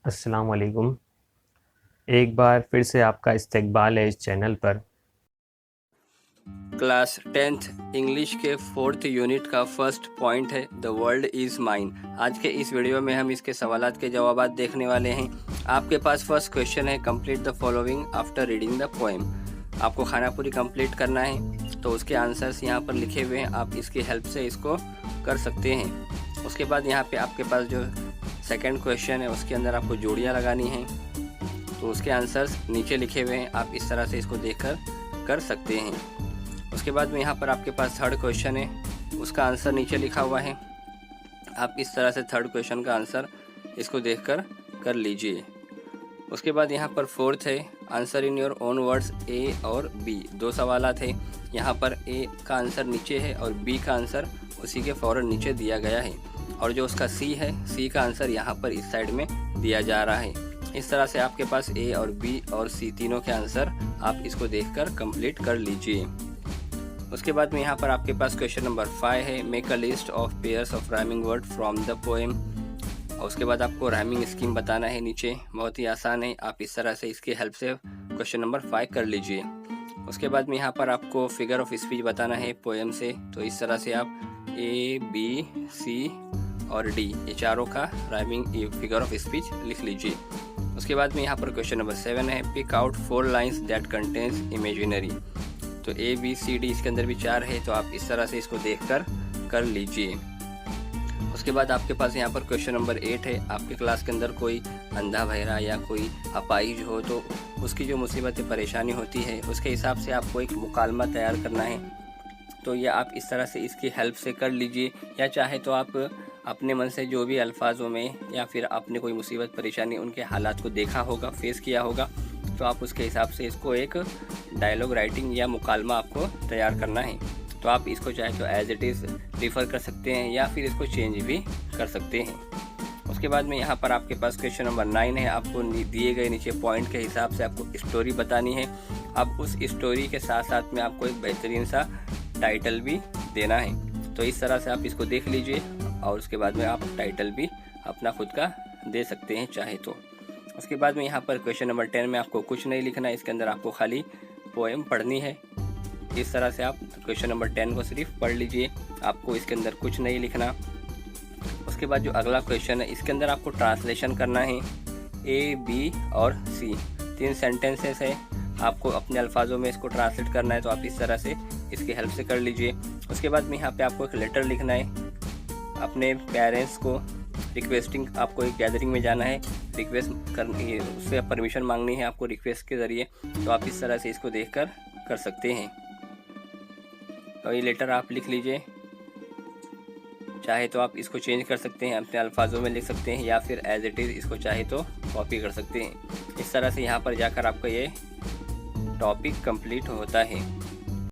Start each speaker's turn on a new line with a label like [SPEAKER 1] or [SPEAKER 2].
[SPEAKER 1] अस्सलाम वालेकुम। एक बार फिर से आपका इस्तकबाल है इस चैनल पर।
[SPEAKER 2] क्लास 10th इंग्लिश के 4th यूनिट का फर्स्ट पॉइंट है द वर्ल्ड इज़ माइन। आज के इस वीडियो में हम इसके सवालात के जवाबात देखने वाले हैं। आपके पास फर्स्ट क्वेश्चन है complete the following after reading the poem. आपको खाना पूरी कंप्लीट करना है, तो उसके आंसर्स यहाँ पर लिखे हुए हैं, आप इसकी हेल्प से इसको कर सकते हैं। उसके बाद यहाँ पे आपके पास जो सेकंड क्वेश्चन है उसके अंदर आपको जोड़ियाँ लगानी हैं, तो उसके आंसर्स नीचे लिखे हुए हैं, आप इस तरह से इसको देखकर कर सकते हैं। उसके बाद में यहाँ पर आपके पास थर्ड क्वेश्चन है, उसका आंसर नीचे लिखा हुआ है, आप इस तरह से थर्ड क्वेश्चन का आंसर इसको देखकर कर लीजिए। उसके बाद यहाँ पर फोर्थ है answer in your own words A और बी। दो सवाल थे, यहाँ पर ए का आंसर नीचे है और बी का आंसर उसी के फ़ौरन नीचे दिया गया है, और जो उसका सी है, सी का आंसर यहाँ पर इस साइड में दिया जा रहा है। इस तरह से आपके पास ए और बी और सी तीनों के आंसर आप इसको देखकर कंप्लीट कर लीजिए। उसके बाद में यहाँ पर आपके पास क्वेश्चन नंबर 5 है make a list of pairs of rhyming word from the poem. और उसके बाद आपको राइमिंग स्कीम बताना है नीचे, बहुत ही आसान है, आप इस तरह से इसकी हेल्प से क्वेश्चन नंबर 5 कर लीजिए। उसके बाद में यहाँ पर आपको फिगर ऑफ स्पीच बताना है पोएम से, तो इस तरह से आप ए बी सी और डी ये चारों का राइमिंग फिगर ऑफ स्पीच लिख लीजिए। उसके बाद में यहाँ पर क्वेश्चन नंबर 7 है pick out 4 lines that contains imaginary. तो ए बी सी डी इसके अंदर भी 4 है, तो आप इस तरह से इसको देखकर कर लीजिए। उसके बाद आपके पास यहाँ पर क्वेश्चन नंबर 8 है, आपके क्लास के अंदर कोई अंधा बहरा या कोई अपाहिज हो, तो उसकी जो मुसीबत परेशानी होती है उसके हिसाब से आपको एक मुकालमा तैयार करना है, तो ये आप इस तरह से इसकी हेल्प से कर लीजिए। या चाहे तो आप अपने मन से जो भी अल्फाजों में या फिर आपने कोई मुसीबत परेशानी उनके हालात को देखा होगा, फेस किया होगा, तो आप उसके हिसाब से इसको एक डायलॉग राइटिंग या मुकालमा आपको तैयार करना है। तो आप इसको चाहे तो एज इट इज़ रिफ़र कर सकते हैं या फिर इसको चेंज भी कर सकते हैं। उसके बाद में यहाँ पर आपके पास क्वेश्चन नंबर 9 है, आपको दिए गए नीचे पॉइंट के हिसाब से आपको स्टोरी बतानी है। अब उस स्टोरी के साथ साथ में आपको एक बेहतरीन सा टाइटल भी देना है, तो इस तरह से आप इसको देख लीजिए और उसके बाद में आप टाइटल भी अपना खुद का दे सकते हैं चाहे तो। उसके बाद में यहाँ पर क्वेश्चन नंबर 10 में आपको कुछ नहीं लिखना है, इसके अंदर आपको खाली पोएम पढ़नी है। इस तरह से आप क्वेश्चन नंबर 10 को सिर्फ पढ़ लीजिए, आपको इसके अंदर कुछ नहीं लिखना। उसके बाद जो अगला क्वेश्चन है इसके अंदर आपको ट्रांसलेशन करना है, ए बी और सी 3 सेंटेंसेस है, आपको अपने अल्फाजों में इसको ट्रांसलेट करना है, तो आप इस तरह से इसकी हेल्प से कर लीजिए। उसके बाद में यहाँ पे आपको एक लेटर लिखना है अपने पेरेंट्स को, रिक्वेस्टिंग, आपको एक गैदरिंग में जाना है, रिक्वेस्ट करनी, उससे परमिशन मांगनी है आपको रिक्वेस्ट के ज़रिए, तो आप इस तरह से इसको देखकर कर सकते हैं। तो ये लेटर आप लिख लीजिए, चाहे तो आप इसको चेंज कर सकते हैं, अपने अल्फाजों में लिख सकते हैं, या फिर एज इट इज़ इसको चाहे तो कॉपी कर सकते हैं। इस तरह से यहाँ पर जाकर आपका ये टॉपिक कंप्लीट होता है।